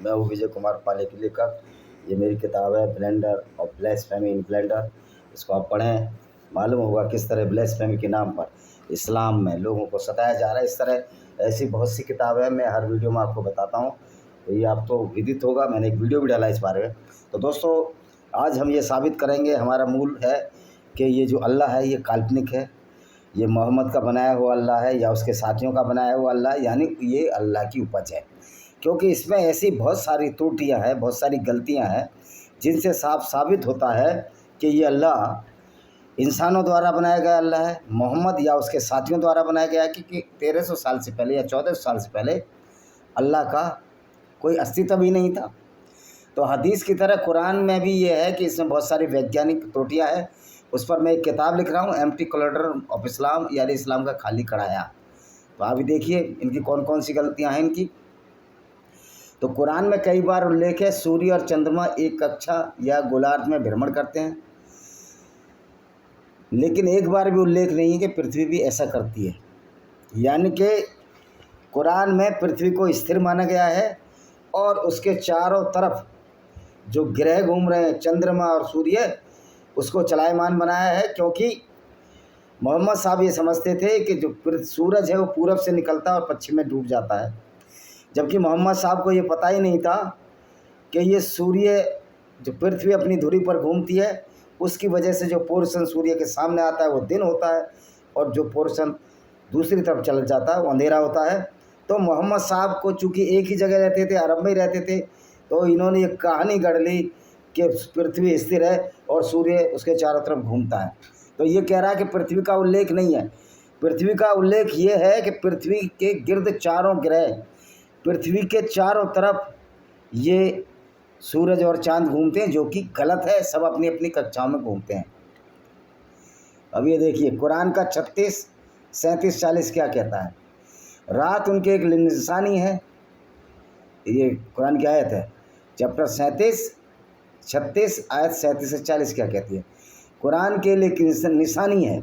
मैं हूँ विजय कुमार पाले की लेखक। ये मेरी किताब है ब्लेंडर और ब्लेस्फेमी इन ब्लेंडर। इसको आप पढ़ें, मालूम होगा किस तरह ब्लेस्फेमी के नाम पर इस्लाम में लोगों को सताया जा रहा है। इस तरह ऐसी बहुत सी किताबें मैं हर वीडियो में आपको बताता हूँ, तो ये आप तो विदित होगा। मैंने एक वीडियो भी डाला इस बारे में। तो दोस्तों, आज हम ये साबित करेंगे, हमारा मूल है कि ये जो अल्लाह है ये काल्पनिक है, ये मोहम्मद का बनाया हुआ अल्लाह है या उसके साथियों का बनाया हुआ अल्लाह, यानी ये अल्लाह की उपज है। क्योंकि इसमें ऐसी बहुत सारी त्रुटियां हैं, बहुत सारी गलतियां हैं, जिनसे साफ साबित होता है कि ये अल्लाह इंसानों द्वारा बनाया गया अल्लाह है, मोहम्मद या उसके साथियों द्वारा बनाया गया है। क्योंकि 1300 साल से पहले या 1400 साल से पहले अल्लाह का कोई अस्तित्व ही नहीं था। तो हदीस की तरह कुरान में भी ये है कि इसमें बहुत सारी वैज्ञानिक त्रुटियां हैं। उस पर मैं एक किताब लिख रहा हूँ, एम्प्टी कैलेंडर ऑफ इस्लाम, यानी इस्लाम का खाली कढ़ाया। तो आप भी देखिए इनकी कौन कौन सी गलतियां हैं इनकी। तो कुरान में कई बार उल्लेख है सूर्य और चंद्रमा एक कक्षा या गोलार्ध में भ्रमण करते हैं, लेकिन एक बार भी उल्लेख नहीं है कि पृथ्वी भी ऐसा करती है। यानी कि कुरान में पृथ्वी को स्थिर माना गया है और उसके चारों तरफ जो ग्रह घूम रहे हैं, चंद्रमा और सूर्य, उसको चलायमान बनाया है। क्योंकि मोहम्मद साहब ये समझते थे कि जो सूरज है वो पूरब से निकलता है और पश्चिम में डूब जाता है, जबकि मोहम्मद साहब को ये पता ही नहीं था कि ये सूर्य, जो पृथ्वी अपनी धुरी पर घूमती है, उसकी वजह से जो पोर्शन सूर्य के सामने आता है वो दिन होता है और जो पोर्शन दूसरी तरफ चल जाता है वो अंधेरा होता है। तो मोहम्मद साहब को चूँकि एक ही जगह रहते थे, अरब में ही रहते थे, तो इन्होंने एक कहानी गढ़ ली कि पृथ्वी स्थिर है और सूर्य उसके चारों तरफ घूमता है। तो ये कह रहा है कि पृथ्वी का उल्लेख नहीं है। पृथ्वी का उल्लेख ये है कि पृथ्वी के गिर्द चारों ग्रह, पृथ्वी के चारों तरफ ये सूरज और चांद घूमते हैं, जो कि गलत है। सब अपनी अपनी कक्षाओं में घूमते हैं। अब ये देखिए कुरान का 36, 37, 40 क्या कहता है। रात उनके एक निशानी है, ये कुरान की आयत है, चैप्टर 37, 36 आयत 37 से 40 क्या कहती है। कुरान के लिए एक निशानी है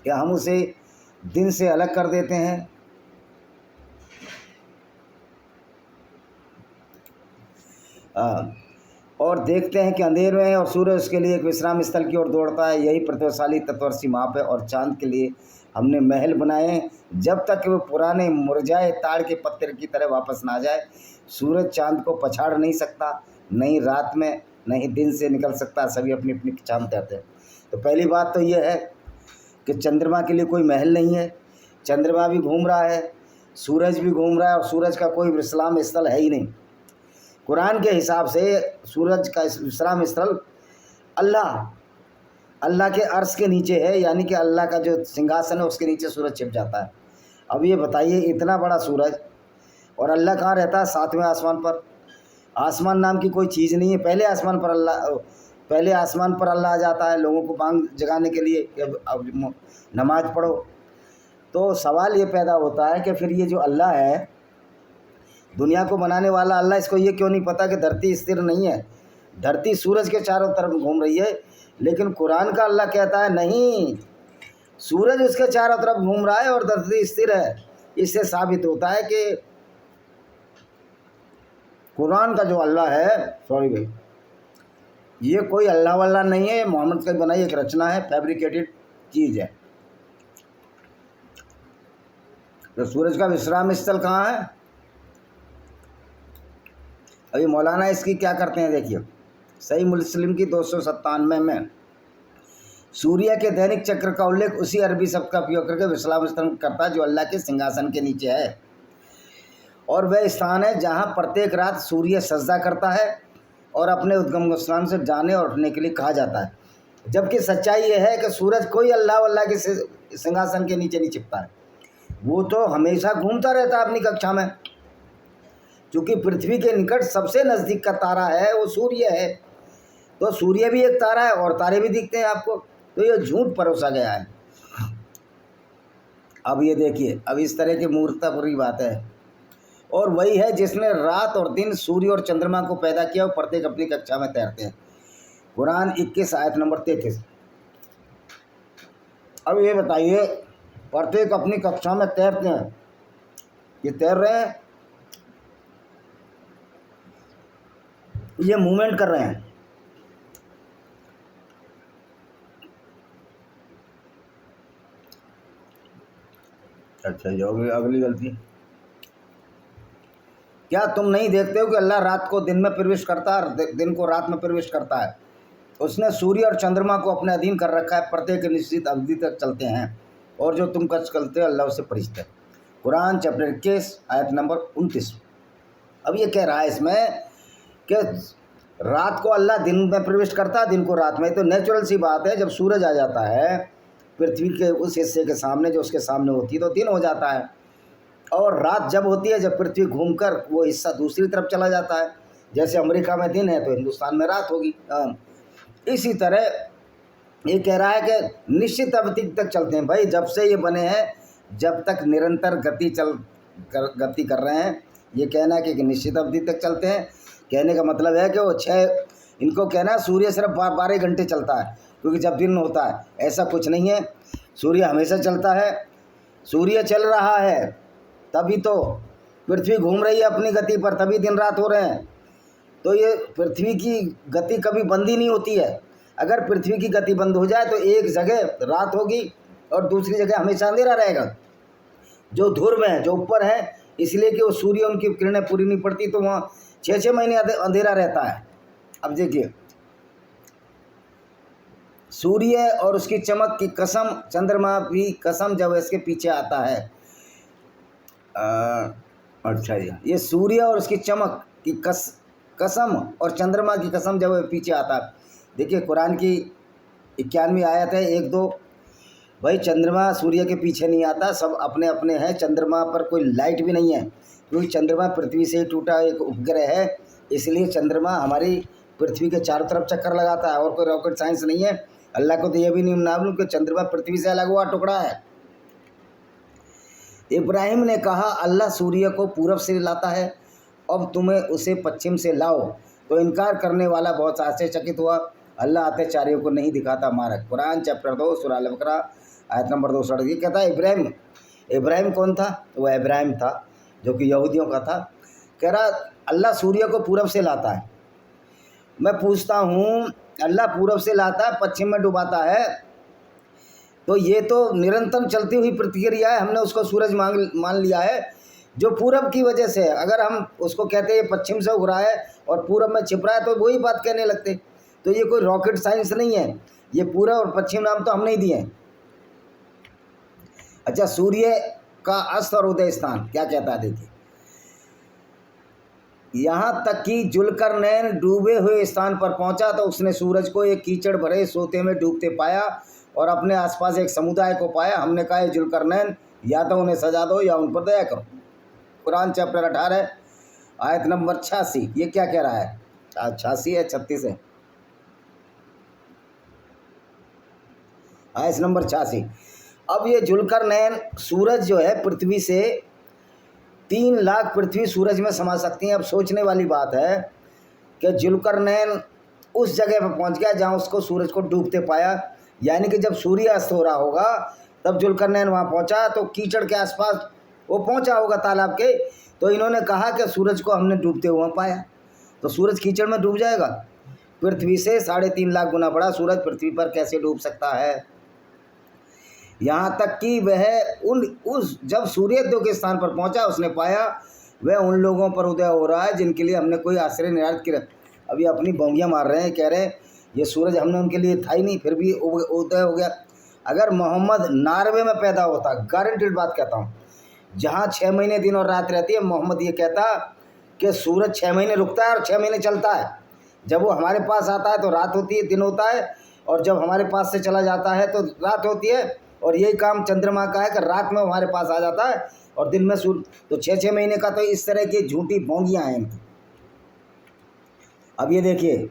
कि हम उसे दिन से अलग कर देते हैं, और देखते हैं कि अंधेर में है और सूरज उसके लिए एक विश्राम स्थल की ओर दौड़ता है। यही प्रतिभाशाली तत्वदर्शी माप है। और चांद के लिए हमने महल बनाए हैं, जब तक कि वो पुराने मुरझाए ताड़ के पत्ते की तरह वापस ना आ जाए। सूरज चांद को पछाड़ नहीं सकता, नहीं रात में नहीं दिन से निकल सकता, सभी अपनी अपनी चांद तैरते हैं। तो पहली बात तो ये है कि चंद्रमा के लिए कोई महल नहीं है। चंद्रमा भी घूम रहा है, सूरज भी घूम रहा है, और सूरज का कोई विश्राम स्थल है ही नहीं। कुरान के हिसाब से सूरज का विश्राम स्थल अल्लाह के अर्श के नीचे है, यानी कि अल्लाह का जो सिंहासन है उसके नीचे सूरज छिप जाता है। अब ये बताइए, इतना बड़ा सूरज, और अल्लाह कहाँ रहता है? 7वें आसमान पर। आसमान नाम की कोई चीज़ नहीं है। पहले आसमान पर अल्लाह आ जाता है लोगों को बांग जगाने के लिए, अब नमाज पढ़ो। तो सवाल ये पैदा होता है कि फिर ये जो अल्लाह है, दुनिया को बनाने वाला अल्लाह, इसको ये क्यों नहीं पता कि धरती स्थिर नहीं है? धरती सूरज के चारों तरफ घूम रही है, लेकिन कुरान का अल्लाह कहता है नहीं, सूरज उसके चारों तरफ घूम रहा है और धरती स्थिर है। इससे साबित होता है कि कुरान का जो अल्लाह है, सॉरी भाई, ये कोई अल्लाह वल्लाह नहीं है, मोहम्मद की बनाई एक रचना है, फैब्रिकेटेड चीज़ है। तो सूरज का विश्राम स्थल कहाँ है? अभी मौलाना इसकी क्या करते हैं, देखिए सही मुस्लिम की 297 में सूर्य के दैनिक चक्र का उल्लेख उसी अरबी शब्द का उपयोग करके विश्राम स्थल करता है जो अल्लाह के सिंहासन के नीचे है, और वह स्थान है जहां प्रत्येक रात सूर्य सजदा करता है और अपने उद्गम स्थान से जाने और उठने के लिए कहा जाता है। जबकि सच्चाई यह है कि सूरज कोई अल्लाह के सिंहासन के नीचे नहीं छिपता है, वो तो हमेशा घूमता रहता है अपनी कक्षा में। क्योंकि पृथ्वी के निकट सबसे नज़दीक का तारा है वो सूर्य है, तो सूर्य भी एक तारा है और तारे भी दिखते हैं आपको। तो ये झूठ परोसा गया है। अब ये देखिए, अब इस तरह की मूर्खतापूर्ण बात है, और वही है जिसने रात और दिन, सूर्य और चंद्रमा को पैदा किया, और प्रत्येक अपनी कक्षा में तैरते हैं। कुरान 21 आयत नंबर 33। अब ये बताइए, प्रत्येक अपनी कक्षा में तैरते हैं, ये तैर रहे हैं? ये मूवमेंट कर रहे हैं। अच्छा, ये होगी अगली गलती। क्या तुम नहीं देखते हो कि अल्लाह रात को दिन में प्रवेश करता है और दिन को रात में प्रवेश करता है? उसने सूर्य और चंद्रमा को अपने अधीन कर रखा है, प्रत्येक निश्चित अवधि तक चलते हैं, और जो तुम कष्ट करते हो अल्लाह उससे परिचित है। कुरान चैप्टर 21 आयत नंबर 29। अब ये कह रहा है इसमें कि रात को अल्लाह दिन में प्रवेश करता है, दिन को रात में। तो नेचुरल सी बात है, जब सूरज आ जाता है पृथ्वी के उस हिस्से के सामने जो उसके सामने होती है तो दिन हो जाता है, और रात जब होती है जब पृथ्वी घूमकर वो हिस्सा दूसरी तरफ चला जाता है। जैसे अमेरिका में दिन है तो हिंदुस्तान में रात होगी। इसी तरह ये कह रहा है कि निश्चित अवधि तक चलते हैं। भाई जब से ये बने हैं जब तक निरंतर गति कर रहे हैं, ये कहना है कि निश्चित अवधि तक चलते हैं। कहने का मतलब है कि वो इनको कहना है सूर्य सिर्फ 12 घंटे चलता है, क्योंकि जब दिन होता है ऐसा कुछ नहीं है, सूर्य हमेशा चलता है। सूर्य चल रहा है तभी तो पृथ्वी घूम रही है अपनी गति पर, तभी दिन रात हो रहे हैं। तो ये पृथ्वी की गति कभी बंद ही नहीं होती है। अगर पृथ्वी की गति बंद हो जाए तो एक जगह रात होगी और दूसरी जगह हमेशा अंधेरा रहेगा। जो ध्रुव हैं, जो ऊपर है, इसलिए कि वो सूर्य उनकी किरणें पूरी नहीं पड़ती तो वहाँ 6-6 महीने अंधेरा रहता है। अब देखिए, सूर्य और उसकी चमक की कसम, चंद्रमा भी कसम जब इसके पीछे आता है। अच्छा, ये सूर्य और उसकी चमक की कसम और चंद्रमा की कसम जब पीछे आता है। देखिए कुरान की 91 आयत है 1-2। भाई चंद्रमा सूर्य के पीछे नहीं आता, सब अपने अपने हैं। चंद्रमा पर कोई लाइट भी नहीं है, क्योंकि चंद्रमा पृथ्वी से टूटा एक उपग्रह है, इसलिए चंद्रमा हमारी पृथ्वी के चारों तरफ चक्कर लगाता है, और कोई रॉकेट साइंस नहीं है। अल्लाह को तो यह भी नहीं मालूम कि चंद्रमा पृथ्वी से अलग हुआ टुकड़ा है। इब्राहिम ने कहा अल्लाह सूर्य को पूरब से लाता है, अब तुम्हें उसे पश्चिम से लाओ। तो इनकार करने वाला बहुत आश्चर्यचकित हुआ। अल्लाह अत्याचारियों को नहीं दिखाता मारक। कुरान चैप्टर 2 सूरह अल बकरा आयत नंबर 260। ये कहता है इब्राहिम कौन था? वो इब्राहिम था जो कि यहूदियों का था। कह रहा अल्लाह सूर्य को पूरब से लाता है। मैं पूछता हूँ, अल्लाह पूरब से लाता है, पश्चिम में डुबाता है, तो ये तो निरंतर चलती हुई प्रक्रिया है। हमने उसको सूरज मान लिया है जो पूरब की वजह से है। अगर हम उसको कहते हैं पश्चिम से उग रहा है और पूरब में छिप रहा है तो वही बात कहने लगते। तो ये कोई रॉकेट साइंस नहीं है, ये पूरब और पश्चिम नाम तो हम नहीं दिए। अच्छा, सूर्य का अस्त और उदय स्थान क्या कहता है, देखिए। यहाँ तक कि जुल्करनैन डूबे हुए स्थान पर पहुंचा तो उसने सूरज को एक कीचड़ भरे सोते में डूबते पाया और अपने आसपास एक समुदाय को पाया। हमने कहा जुल्करनैन, या तो उन्हें सजा दो या उन पर दया करो। कुरान चैप्टर 18 आयत नंबर 86। ये क्या कह रहा है? 86 है, 36 है, आयत नंबर 86। अब ये जुल्करनैन, सूरज जो है पृथ्वी से 3 लाख पृथ्वी सूरज में समा सकती हैं। अब सोचने वाली बात है कि जुल्करनैन उस जगह पर पहुंच गया जहां उसको सूरज को डूबते पाया, यानी कि जब सूर्य अस्त हो रहा होगा तब जुल्करनैन वहां पहुंचा तो कीचड़ के आसपास वो पहुंचा होगा तालाब के। तो इन्होंने कहा कि सूरज को हमने डूबते हुआ पाया, तो सूरज कीचड़ में डूब जाएगा। पृथ्वी से 3.5 लाख गुना बड़ा सूरज पृथ्वी पर कैसे डूब सकता है? यहाँ तक कि वह जब सूर्योदय के स्थान पर पहुंचा उसने पाया वह उन लोगों पर उदय हो रहा है जिनके लिए हमने कोई आश्रय निर्धारित किया। अभी अपनी बोंगियाँ मार रहे हैं, कह रहे हैं ये सूरज हमने उनके लिए था ही नहीं, फिर भी उदय हो गया। अगर मोहम्मद नॉर्वे में पैदा होता, गारंटेड बात कहता हूँ, जहाँ 6 महीने दिन और रात रहती है, मोहम्मद ये कहता कि सूरज 6 महीने रुकता है और 6 महीने चलता है। जब वो हमारे पास आता है तो रात होती है, दिन होता है, और जब हमारे पास से चला जाता है तो रात होती है। और यही काम चंद्रमा का है कि रात में हमारे पास आ जाता है और दिन में सूर्य। तो 6-6 महीने का तो इस तरह की झूठी भोंगियाँ हैं इनकी। अब ये देखिए,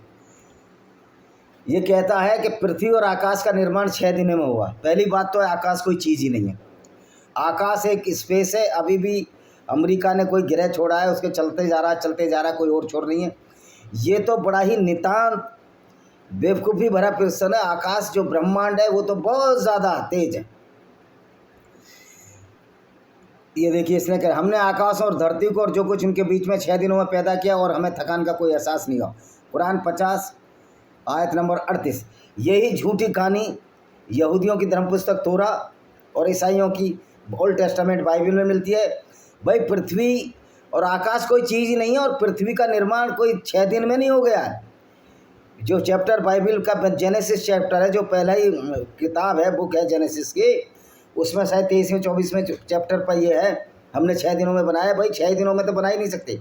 ये कहता है कि पृथ्वी और आकाश का निर्माण 6 दिनों में हुआ। पहली बात तो आकाश कोई चीज़ ही नहीं है। आकाश एक स्पेस है। अभी भी अमेरिका ने कोई ग्रह छोड़ा है, उसके चलते जा रहा, कोई और छोड़ नहीं है। ये तो बड़ा ही नितांत बेवकूफ़ी भरा प्रश्न है। आकाश जो ब्रह्मांड है वो तो बहुत ज़्यादा तेज है। ये देखिए, इसने कहा हमने आकाश और धरती को और जो कुछ उनके बीच में 6 दिनों में पैदा किया और हमें थकान का कोई एहसास नहीं हुआ। कुरान 50 आयत नंबर 38। यही झूठी कहानी यहूदियों की धर्म पुस्तक तोरा और ईसाइयों की ओल्ड टेस्टामेंट बाइबल में मिलती है। भाई पृथ्वी और आकाश कोई चीज़ ही नहीं है, और पृथ्वी का निर्माण कोई 6 दिन में नहीं हो गया है। जो चैप्टर बाइबल का जेनेसिस चैप्टर है, जो पहला ही किताब है, बुक है जेनेसिस की, उसमें शायद 23वें 24वें चैप्टर पर ये है, हमने 6 दिनों में बनाया। भाई 6 दिनों में तो बना ही नहीं सकते,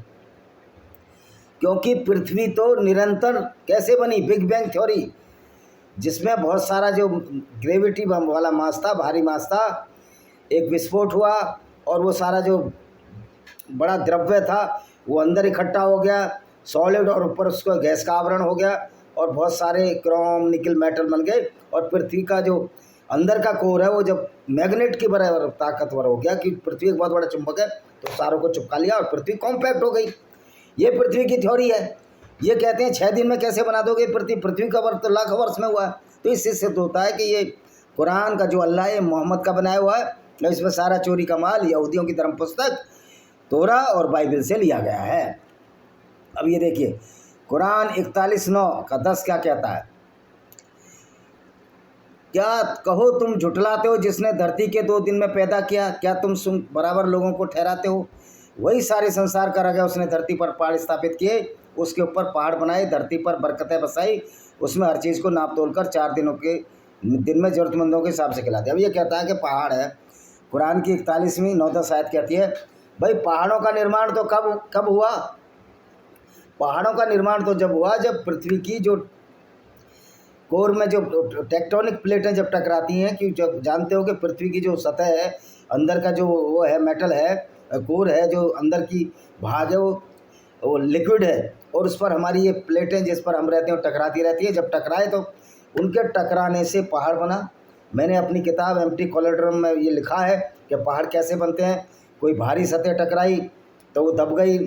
क्योंकि पृथ्वी तो निरंतर कैसे बनी, बिग बैंग थ्योरी, जिसमें बहुत सारा जो ग्रेविटी वाला मास था, भारी मास था, एक विस्फोट हुआ और वो सारा जो बड़ा द्रव्य था वो अंदर इकट्ठा हो गया सॉलिड, और ऊपर उसको गैस का आवरण हो गया, और बहुत सारे क्रोम निकल मेटल बन गए, और पृथ्वी का जो अंदर का कोर है वो जब मैग्नेट की बराबर ताकतवर हो गया, कि पृथ्वी एक बहुत बड़ा चुंबक है, तो सारों को चिपका लिया और पृथ्वी कॉम्पैक्ट हो गई। ये पृथ्वी की थ्योरी है। ये कहते हैं 6 दिन में कैसे बना दोगे पृथ्वी, पृथ्वी का वर्ष तो लाखों वर्ष में हुआ है। तो इससे सिद्ध होता है कि ये कुरान का जो अल्लाह है मोहम्मद का बनाया हुआ है, और इसमें सारा चोरी का माल यहूदियों की धर्म पुस्तक तोरा और बाइबल से लिया गया है। अब ये देखिए कुरान 41:9 का 10 क्या कहता है, क्या कहो तुम झुटलाते हो जिसने धरती के 2 दिन में पैदा किया, क्या तुम बराबर लोगों को ठहराते हो? वही सारे संसार का रगा, उसने धरती पर पहाड़ स्थापित किए, उसके ऊपर पहाड़ बनाए, धरती पर बरकतें बसाई, उसमें हर चीज़ को नाप तोल कर 4 दिनों के दिन में ज़रूरतमंदों के हिसाब से खिलाते। अब ये कहता है कि पहाड़ है, कुरान की 41वीं 9-10 आयत कहती है, भाई पहाड़ों का निर्माण तो कब हुआ? पहाड़ों का निर्माण तो जब हुआ जब पृथ्वी की जो कोर में जो टेक्टोनिक प्लेटें जब टकराती हैं, कि जब जानते हो कि पृथ्वी की जो सतह है, अंदर का जो वो है मेटल है, कोर है, जो अंदर की भाग है वो लिक्विड है, और उस पर हमारी ये प्लेटें जिस पर हम रहते हैं वो टकराती रहती है। जब टकराए तो उनके टकराने से पहाड़ बना। मैंने अपनी किताब एम्प्टी कोलोड्रम में ये लिखा है कि पहाड़ कैसे बनते हैं। कोई भारी सतह टकराई तो वो दब गई,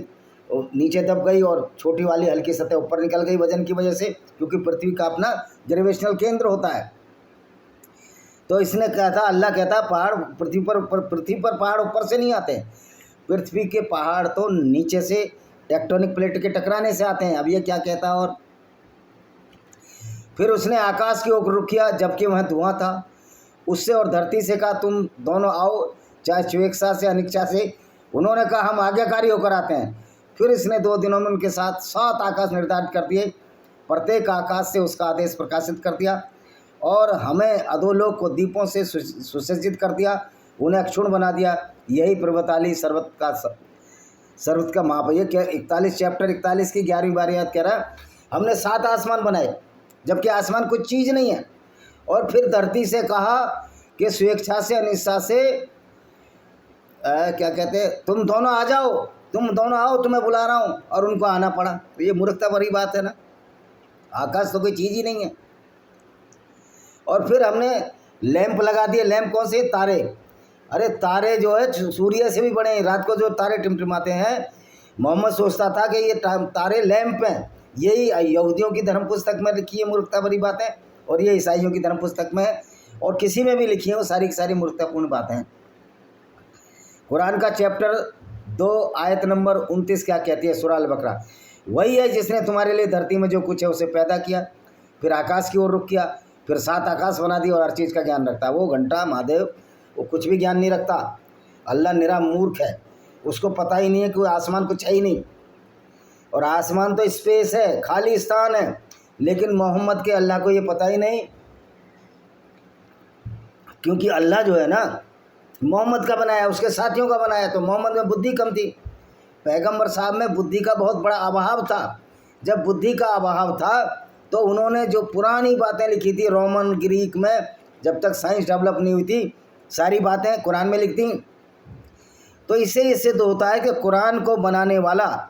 नीचे दब गई, और छोटी वाली हल्की सतह ऊपर निकल गई वजन की वजह से, क्योंकि पृथ्वी का अपना ग्रेविटेशनल केंद्र होता है। तो इसने कहा था, अल्लाह कहता है पहाड़ पृथ्वी पर पहाड़ ऊपर से नहीं आते, पृथ्वी के पहाड़ तो नीचे से टेक्टोनिक प्लेट के टकराने से आते हैं। अब ये क्या कहता है, और फिर उसने आकाश की ओर रुख किया जबकि वह धुआं था, उससे और धरती से कहा तुम दोनों आओ, चाहे स्वेच्छा से अनिच्छा से। उन्होंने कहा हम आज्ञाकारी होकर आते हैं। फिर इसने 2 दिनों में उनके साथ 7 आकाश निर्धारित कर दिए, प्रत्येक आकाश से उसका आदेश प्रकाशित कर दिया, और हमें अधोलोक को दीपों से सुसज्जित कर दिया, उन्हें अक्षुण बना दिया। यही प्रभुताली सर्वत का माप है। ये क्या 41 चैप्टर 41 की 11वीं बार याद कह रहा है, हमने 7 आसमान बनाए जबकि आसमान कुछ चीज़ नहीं है, और फिर धरती से कहा कि स्वेच्छा से अनिच्छा से क्या कहते हैं, तुम दोनों आ जाओ, तुम दोनों आओ, तुम्हें बुला रहा हूँ, और उनको आना पड़ा। तो ये मूर्खता भरी बात है ना, आकाश तो कोई चीज़ ही नहीं है। और फिर हमने लैंप लगा दिए। लैंप कौन से? तारे। अरे तारे जो है सूर्य से भी बड़े हैं। रात को जो तारे टिमटिमाते हैं, मोहम्मद सोचता था कि ये तारे लैंप हैं। यही यहूदियों की धर्म पुस्तक में लिखी है मूर्खता भरी बातें, और ये ईसाइयों की धर्म पुस्तक में है, और किसी में भी लिखी है, वो सारी की सारी मूर्खतापूर्ण बातें हैं। कुरान का चैप्टर 2 आयत नंबर 29 क्या कहती है? सूरह अल बकरा, वही है जिसने तुम्हारे लिए धरती में जो कुछ है उसे पैदा किया, फिर आकाश की ओर रुख किया, फिर 7 आकाश बना दिए, और हर चीज़ का ज्ञान रखता है। वो घंटा महादेव वो कुछ भी ज्ञान नहीं रखता। अल्लाह निरा मूर्ख है, उसको पता ही नहीं है कि आसमान कुछ है ही नहीं, और आसमान तो स्पेस है, खाली स्थान है। लेकिन मोहम्मद के अल्लाह को ये पता ही नहीं, क्योंकि अल्लाह जो है ना मोहम्मद का बनाया, उसके साथियों का बनाया। तो मोहम्मद में बुद्धि कम थी, पैगंबर साहब में बुद्धि का बहुत बड़ा अभाव था। जब बुद्धि का अभाव था तो उन्होंने जो पुरानी बातें लिखी थी रोमन ग्रीक में, जब तक साइंस डेवलप नहीं हुई थी, सारी बातें कुरान में लिखती। तो इससे ये सिद्ध होता है कि कुरान को बनाने वाला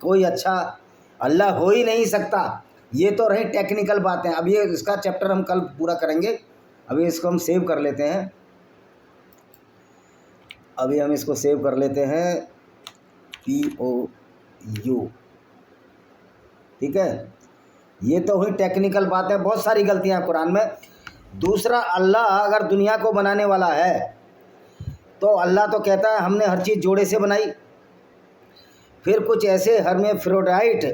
कोई अच्छा अल्लाह हो ही नहीं सकता। ये तो रही टेक्निकल बातें। अब ये इसका चैप्टर हम कल पूरा करेंगे। अभी इसको हम सेव कर लेते हैं, POU, ठीक है। ये तो हुई टेक्निकल बातें, बहुत सारी गलतियां कुरान में। दूसरा, अल्लाह अगर दुनिया को बनाने वाला है तो अल्लाह तो कहता है हमने हर चीज़ जोड़े से बनाई। फिर कुछ ऐसे हर्मेफ्रोडाइट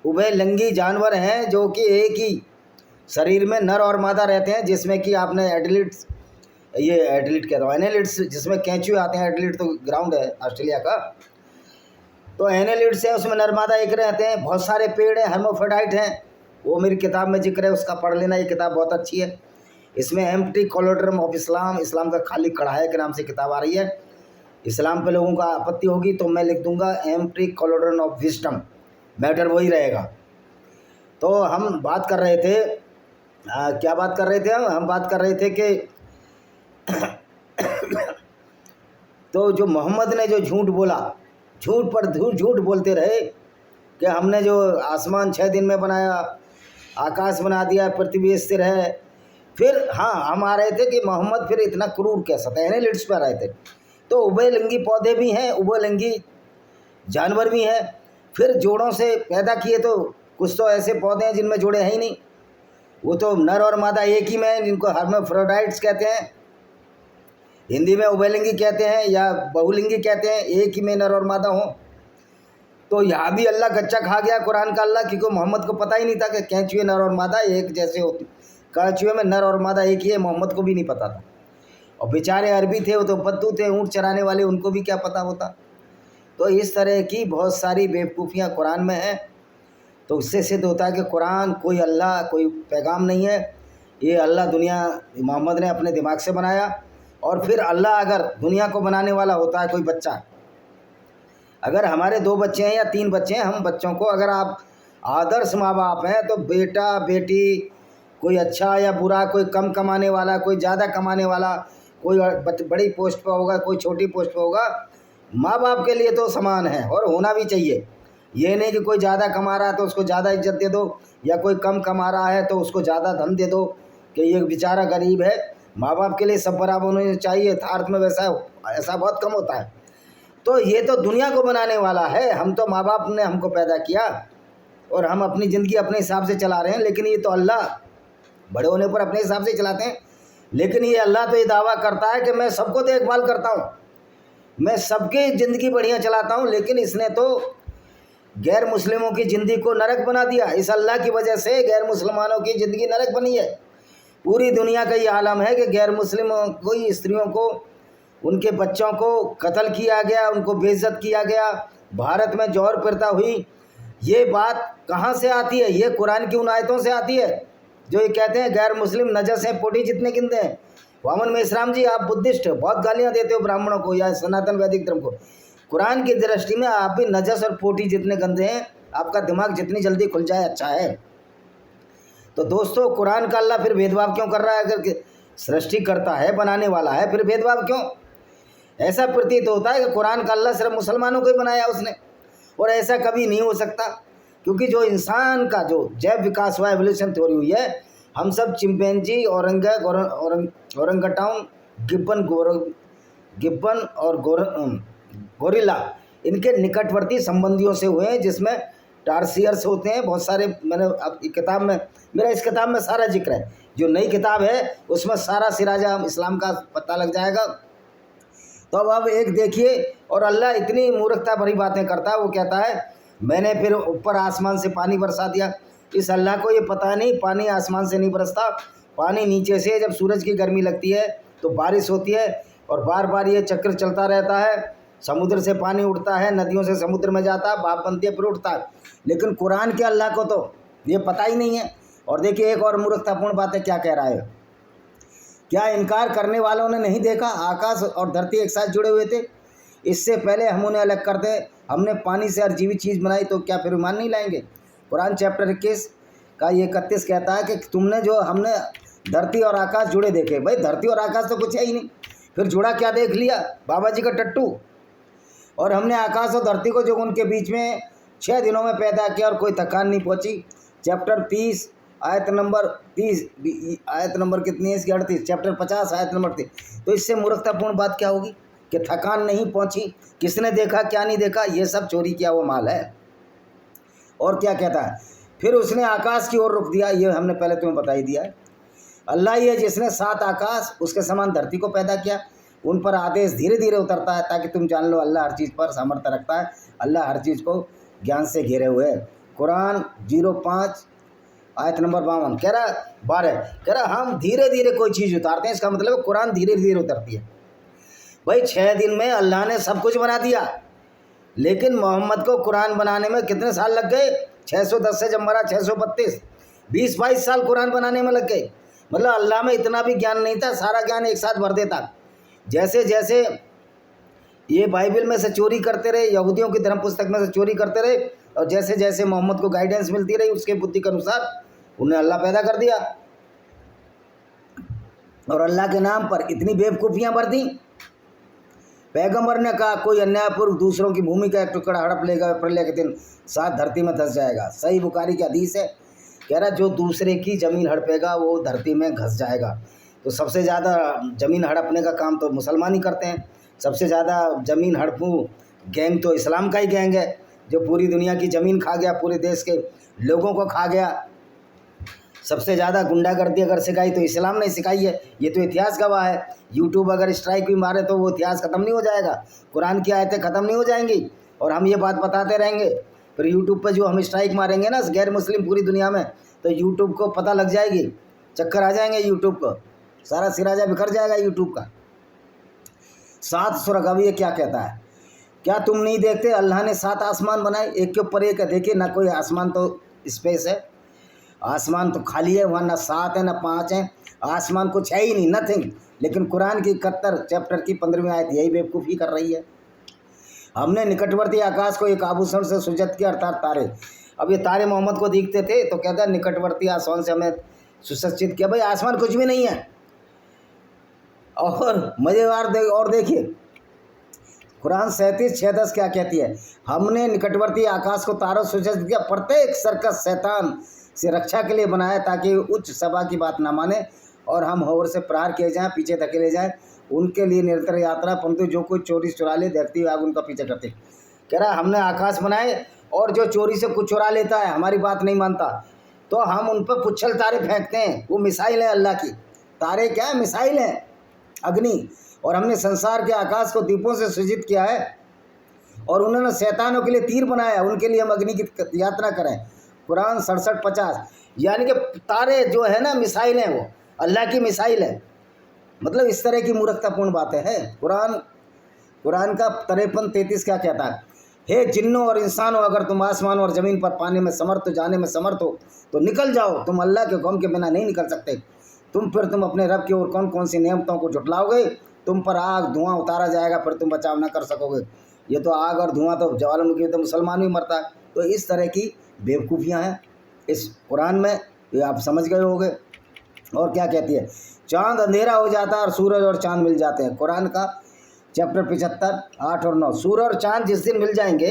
उभयलिंगी जानवर हैं जो कि एक ही शरीर में नर और मादा रहते हैं, जिसमें कि आपने एथलीट्स, ये एथलीट कहता हूँ एनालिट्स, जिसमें कैंचुए आते हैं। एथलीट तो ग्राउंड है ऑस्ट्रेलिया का, तो एनालिट्स है, उसमें नर मादा एक रहते हैं। बहुत सारे पेड़ हैं, हर्मोफेडाइट हैं, वो मेरी किताब में जिक्र है, उसका पढ़ लेना, ये किताब बहुत अच्छी है। इसमें एम्प्टी कोलोड्रम ऑफ इस्लाम, इस्लाम का खाली कढ़ाई के नाम से किताब आ रही है। इस्लाम पे लोगों का आपत्ति होगी तो मैं लिख दूंगा एम्प्टी कोलोड्रम ऑफ विजडम, मैटर वही रहेगा। तो हम बात कर रहे थे, क्या बात कर रहे थे हम बात कर रहे थे कि तो जो मोहम्मद ने जो झूठ बोला, झूठ पर झूठ बोलते रहे कि हमने जो आसमान 6 दिन में बनाया, आकाश बना दिया, पृथ्वी स्थिर है। फिर हाँ, हम आ रहे थे कि मोहम्मद फिर इतना क्रूर कैसा था, एनालिट्स पर आए थे। तो उभयलिंगी पौधे भी हैं, उभयलिंगी जानवर भी हैं। फिर जोड़ों से पैदा किए तो कुछ तो ऐसे पौधे हैं जिनमें जोड़े हैं ही नहीं, वो तो नर और मादा एक ही में हैं, जिनको हर्माफ्रोडाइट्स कहते हैं, हिंदी में उभयलिंगी कहते हैं या बहुलिंगी कहते हैं, एक ही में नर और मादा हों। तो यहाँ भी अल्लाह गच्चा खा गया कुरान का अल्लाह, क्योंकि मोहम्मद को पता ही नहीं था कि कैंचुए नर और मादा एक जैसे होते, कैंचुए में नर और मादा एक ही है, मोहम्मद को भी नहीं पता था। और बेचारे अरबी थे, वो तो बद्दू थे, ऊँट चराने वाले, उनको भी क्या पता होता। तो इस तरह की बहुत सारी बेवकूफ़ियाँ कुरान में हैं। तो उससे सिद्ध होता है कि कुरान कोई अल्लाह, कोई पैगाम नहीं है, ये अल्लाह दुनिया मोहम्मद ने अपने दिमाग से बनाया। और फिर अल्लाह अगर दुनिया को बनाने वाला होता है, कोई बच्चा, अगर हमारे 2 बच्चे हैं या 3 बच्चे हैं, हम बच्चों को अगर आप आदर्श माँ बाप हैं तो बेटा बेटी, कोई अच्छा या बुरा, कोई कम कमाने वाला, कोई ज़्यादा कमाने वाला, कोई बड़ी पोस्ट पर होगा, कोई छोटी पोस्ट पर होगा, माँ बाप के लिए तो समान है और होना भी चाहिए। ये नहीं कि कोई ज़्यादा कमा रहा है तो उसको ज़्यादा इज्जत दे दो, या कोई कम कमा रहा है तो उसको ज़्यादा धन दे दो कि ये बेचारा गरीब है। माँ बाप के लिए सब बराबर होने चाहिए। अर्थ में वैसा ऐसा बहुत कम होता है। तो ये तो दुनिया को बनाने वाला है, हम तो माँ बाप ने हमको पैदा किया और हम अपनी ज़िंदगी अपने हिसाब से चला रहे हैं। लेकिन ये तो अल्लाह बड़े होने पर अपने हिसाब से चलाते हैं। लेकिन ये अल्लाह तो ये दावा करता है कि मैं सबको देखभाल करता हूँ, मैं सबकी ज़िंदगी बढ़िया चलाता हूँ। लेकिन इसने तो गैर मुस्लिमों की ज़िंदगी को नरक बना दिया। इस अल्लाह की वजह से गैर मुसलमानों की ज़िंदगी नरक बनी है। पूरी दुनिया का ये आलम है कि गैर मुस्लिमों को, स्त्रियों को, उनके बच्चों को कत्ल किया गया, उनको बेइज्जत किया गया, भारत में जौहर प्रथा हुई। ये बात कहाँ से आती है? ये कुरान की उन आयतों से आती है जो ये कहते हैं गैर मुस्लिम नजस हैं, पोटी जितने गिनते हैं। वामन मेश्राम जी, आप बुद्धिस्ट बहुत गालियाँ देते हो ब्राह्मणों को या सनातन वैदिक धर्म को। कुरान की दृष्टि में आप भी नजस और पोटी जितने गंदे हैं, आपका दिमाग जितनी जल्दी खुल जाए अच्छा है। तो दोस्तों, कुरान का अल्लाह फिर भेदभाव क्यों कर रहा है? अगर सृष्टि करता है, बनाने वाला है, फिर भेदभाव क्यों? ऐसा प्रतीत होता है कि कुरान का अल्लाह सिर्फ मुसलमानों को ही बनाया उसने, और ऐसा कभी नहीं हो सकता। क्योंकि जो इंसान का जो जैव विकास हुआ, एवोल्यूशन थ्योरी हुई है, हम सब चिंपैंजी, औरंगटाउन, गिब्बन और गोरिल्ला, इनके निकटवर्ती संबंधियों से हुए हैं, जिसमें टार्सियर्स होते हैं बहुत सारे। मैंने अब किताब में, मेरा इस किताब में सारा जिक्र है। जो नई किताब है उसमें सारा सिराजा इस्लाम का पता लग जाएगा। तो अब एक देखिए, और अल्लाह इतनी मूर्खता भरी बातें करता है। वो कहता है मैंने फिर ऊपर आसमान से पानी बरसा दिया। इस अल्लाह को ये पता नहीं पानी आसमान से नहीं बरसता, पानी नीचे से, जब सूरज की गर्मी लगती है तो बारिश होती है, और बार बार ये चक्र चलता रहता है। समुद्र से पानी उठता है, नदियों से समुद्र में जाता है, भाप बनती है, फिर उठता है। लेकिन कुरान के अल्लाह को तो ये पता ही नहीं है। और देखिए एक और मूर्खतापूर्ण बात है, क्या कह रहा है? क्या इनकार करने वालों ने नहीं देखा आकाश और धरती एक साथ जुड़े हुए थे? इससे पहले हम उन्हें अलग कर दें, हमने पानी से हर जीवित चीज़ बनाई, तो क्या फिर ईमान नहीं लाएंगे? कुरान चैप्टर 21 का ये 31 कहता है कि तुमने जो, हमने धरती और आकाश जुड़े देखे। भाई धरती और आकाश तो कुछ है ही नहीं, फिर जुड़ा क्या देख लिया? बाबा जी का टट्टू। और हमने आकाश और धरती को जो उनके बीच में 6 दिनों में पैदा किया और कोई थकान नहीं पहुंची। चैप्टर 30 आयत नंबर 30, आयत नंबर कितनी है इसकी? 38। चैप्टर 50 आयत नंबर 30। तो इससे मूर्खतापूर्ण बात क्या होगी कि थकान नहीं पहुंची? किसने देखा, क्या नहीं देखा? ये सब चोरी किया हुआ माल है। और क्या कहता है? फिर उसने आकाश की ओर रुख दिया। ये हमने पहले तुम्हें बता ही दिया है। अल्लाह ही है जिसने 7 आकाश उसके समान धरती को पैदा किया। उन पर आदेश धीरे धीरे उतरता है ताकि तुम जान लो अल्लाह हर चीज़ पर सामर्थ्य रखता है। अल्लाह हर चीज़ को ज्ञान से घेरे हुए है। कुरान 05 आयत नंबर 52 कह रहा 12 कह रहा हम धीरे धीरे कोई चीज़ उतारते हैं। इसका मतलब कुरान धीरे धीरे उतरती है। भाई 6 दिन में अल्लाह ने सब कुछ बना दिया, लेकिन मोहम्मद को कुरान बनाने में कितने साल लग गए? 610 से जब मरा 632, 20-22 साल कुरान बनाने में लग गए। मतलब अल्लाह में इतना भी ज्ञान नहीं था, सारा ज्ञान एक साथ भर देता। जैसे जैसे ये बाइबल में से चोरी करते रहे, यहूदियों की धर्म पुस्तक में से चोरी करते रहे, और जैसे जैसे मोहम्मद को गाइडेंस मिलती रही उसके बुद्धि के अनुसार उन्हें अल्लाह पैदा कर दिया। और अल्लाह के नाम पर इतनी बेवकूफ़ियाँ भर दी। पैगंबर ने कहा कोई अन्यायपूर्वक दूसरों की भूमि का एक टुकड़ा हड़प लेगा, प्रलय के दिन 7 धरती में धंस जाएगा। सही बुखारी की हदीस है। कह रहा जो दूसरे की ज़मीन हड़पेगा वो धरती में घस जाएगा। तो सबसे ज़्यादा ज़मीन हड़पने का काम तो मुसलमान ही करते हैं। सबसे ज़्यादा ज़मीन हड़पू गैंग तो इस्लाम का ही गैंग है, जो पूरी दुनिया की ज़मीन खा गया, पूरे देश के लोगों को खा गया। सबसे ज़्यादा गुंडागर्दी अगर सिखाई तो इस्लाम ने सिखाई है, ये तो इतिहास गवाह है। यूट्यूब अगर स्ट्राइक भी मारे तो वो इतिहास ख़त्म नहीं हो जाएगा, कुरान की आयतें ख़त्म नहीं हो जाएंगी, और हम ये बात बताते रहेंगे। फिर यूट्यूब पर जो हम स्ट्राइक मारेंगे ना गैर मुस्लिम पूरी दुनिया में, तो यूट्यूब को पता लग जाएगी, चक्कर आ जाएंगे यूट्यूब को, सारा सिराजा बिखर जाएगा यूट्यूब का। 7 सूरह ये क्या कहता है? क्या तुम नहीं देखते अल्लाह ने 7 आसमान बनाए, एक के ऊपर एक है। देखिए ना कोई आसमान तो स्पेस है, आसमान तो खाली है, वहाँ ना 7 है ना 5 है, आसमान कुछ है ही नहीं, नथिंग। लेकिन कुरान की 71 चैप्टर की 15वीं आयत यही बेवकूफ़ी कर रही है। हमने निकटवर्ती आकाश को एक आभूषण से सुसज्जित किया, अर्थात तारे। अब ये तारे मोहम्मद को दिखते थे तो कहता है निकटवर्ती आसमान से हमें सुसज्जित किया। भाई आसमान कुछ भी नहीं है। और मज़ेदार और देखिए कुरान 37:6-10 क्या कहती है? हमने निकटवर्ती आकाश को तारों सुसज्जित किया, प्रत्येक सर्कस शैतान से रक्षा के लिए बनाया, ताकि उच्च सभा की बात ना माने और हम हौर से प्रहार किए जाएं, पीछे धकेले जाएं। उनके लिए निरंतर यात्रा, परंतु जो कोई चोरी चुरा ले देखती हुई आग उनका पीछे करते। कह रहा हमने आकाश बनाए, और जो चोरी से कुछ चुरा लेता है, हमारी बात नहीं मानता, तो हम उन पर पुच्छल तारे फेंकते हैं। वो मिसाइल है अल्लाह की। तारे क्या है? मिसाइल है, अग्नि। और हमने संसार के आकाश को दीपों से सज्जित किया है, और उन्होंने शैतानों के लिए तीर बनाया, उनके लिए हम अग्नि की यात्रा करें। कुरान 67:50। यानी कि तारे जो है ना मिसाइल हैं, वो अल्लाह की मिसाइल है। मतलब इस तरह की मूर्खतापूर्ण बातें हैं। कुरान का 53:33 क्या कहता है? हे जिन्नों और इंसानों, अगर तुम आसमान और ज़मीन पर पाने में समर्थ हो, जाने में समर्थ हो, तो निकल जाओ। तुम अल्लाह के हुक्म के बिना नहीं निकल सकते। तुम अपने रब की ओर कौन कौन सी नियमतों को झुटलाओगे? तुम पर आग धुआं उतारा जाएगा, फिर तुम बचाव न कर सकोगे। ये तो आग और धुआं तो ज्वालामुखी तो मुसलमान भी मरता है। तो इस तरह की बेवकूफ़ियाँ हैं इस कुरान में, ये आप समझ गए होंगे। और क्या कहती है? चाँद अंधेरा हो जाता है और सूरज और चाँद मिल जाते हैं। कुरान का चैप्टर 75 8 और 9। सूरज और चाँद जिस दिन मिल जाएंगे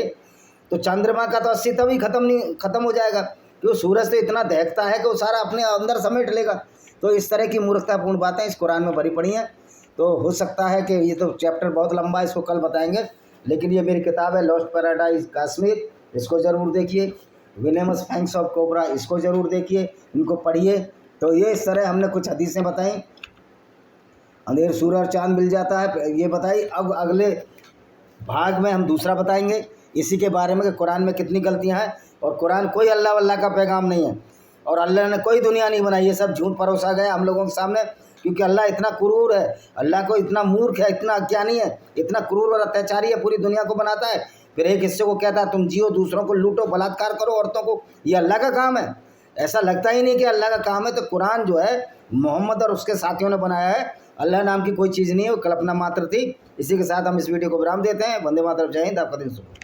तो चंद्रमा का तो 80 तभी ख़त्म हो जाएगा, क्योंकि सूरज तो इतना दहकता है कि वो सारा अपने अंदर समेट लेगा। तो इस तरह की मूर्खतापूर्ण बातें इस कुरान में भरी पड़ी हैं। तो हो सकता है कि ये तो चैप्टर बहुत लंबा है, इसको कल बताएंगे, लेकिन ये मेरी किताब है लॉस्ट पैराडाइज कश्मीर, इसको ज़रूर देखिए। विनेमस फैंक्स ऑफ कोबरा, इसको ज़रूर देखिए, इनको पढ़िए। तो ये इस तरह हमने कुछ हदीसें बताई, अंधेर सूरज और चाँद मिल जाता है, ये बताई। अब अगले भाग में हम दूसरा बताएंगे इसी के बारे में कि कुरान में कितनी गलतियां हैं, और कुरान कोई अल्लाह वल्लाह का पैगाम नहीं है, और अल्लाह ने कोई दुनिया नहीं बनाई। ये सब झूठ परोसा गया हम लोगों के सामने, क्योंकि अल्लाह इतना क्रूर है, अल्लाह को इतना मूर्ख है, इतना अज्ञानी है, इतना क्रूर और अत्याचारी है, पूरी दुनिया को बनाता है। फिर एक हिस्से को कहता है तुम जियो, दूसरों को लूटो, बलात्कार करो औरतों को, ये अल्लाह का काम है? ऐसा लगता ही नहीं कि अल्लाह का काम है। तो कुरान जो है मोहम्मद और उसके साथियों ने बनाया है, अल्लाह नाम की कोई चीज़ नहीं है, वो कल्पना मात्र थी। इसी के साथ हम इस वीडियो को विराम देते हैं। वंदे मातरम, जय हिंद, आपका दिन शुभ।